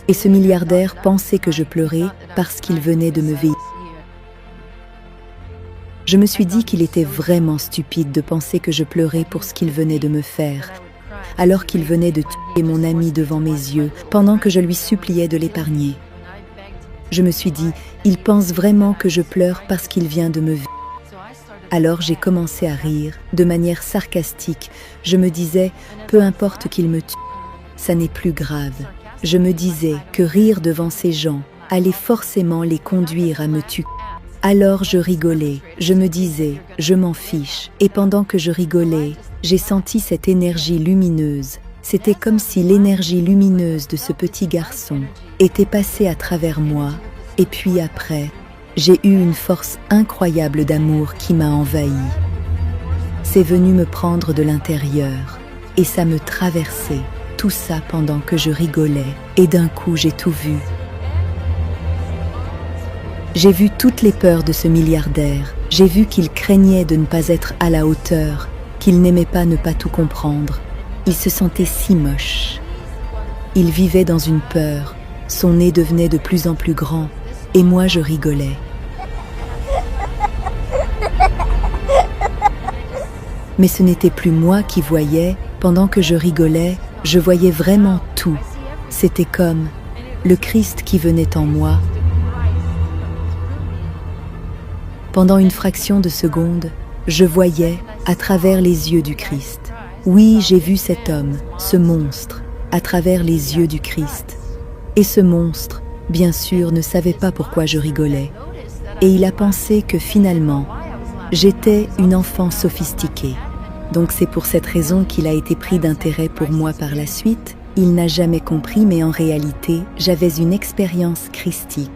Et ce milliardaire pensait que je pleurais parce qu'il venait de me veiller. Je me suis dit qu'il était vraiment stupide de penser que je pleurais pour ce qu'il venait de me faire, alors qu'il venait de tuer mon ami devant mes yeux, pendant que je lui suppliais de l'épargner. Je me suis dit, il pense vraiment que je pleure parce qu'il vient de me violer. Alors j'ai commencé à rire, de manière sarcastique. Je me disais, peu importe qu'il me tue, ça n'est plus grave. Je me disais que rire devant ces gens allait forcément les conduire à me tuer. Alors je rigolais, je me disais, je m'en fiche. Et pendant que je rigolais, j'ai senti cette énergie lumineuse. C'était comme si l'énergie lumineuse de ce petit garçon était passée à travers moi. Et puis après, j'ai eu une force incroyable d'amour qui m'a envahi. C'est venu me prendre de l'intérieur et ça me traversait. Tout ça pendant que je rigolais et d'un coup j'ai tout vu. J'ai vu toutes les peurs de ce milliardaire. J'ai vu qu'il craignait de ne pas être à la hauteur, qu'il n'aimait pas ne pas tout comprendre. Il se sentait si moche. Il vivait dans une peur. Son nez devenait de plus en plus grand et moi je rigolais. Mais ce n'était plus moi qui voyais. Pendant que je rigolais, je voyais vraiment tout. C'était comme le Christ qui venait en moi. Pendant une fraction de seconde, je voyais à travers les yeux du Christ. Oui, j'ai vu cet homme, ce monstre, à travers les yeux du Christ. Et ce monstre, bien sûr, ne savait pas pourquoi je rigolais. Et il a pensé que finalement, j'étais une enfant sophistiquée. Donc c'est pour cette raison qu'il a été pris d'intérêt pour moi par la suite. Il n'a jamais compris, mais en réalité, j'avais une expérience christique.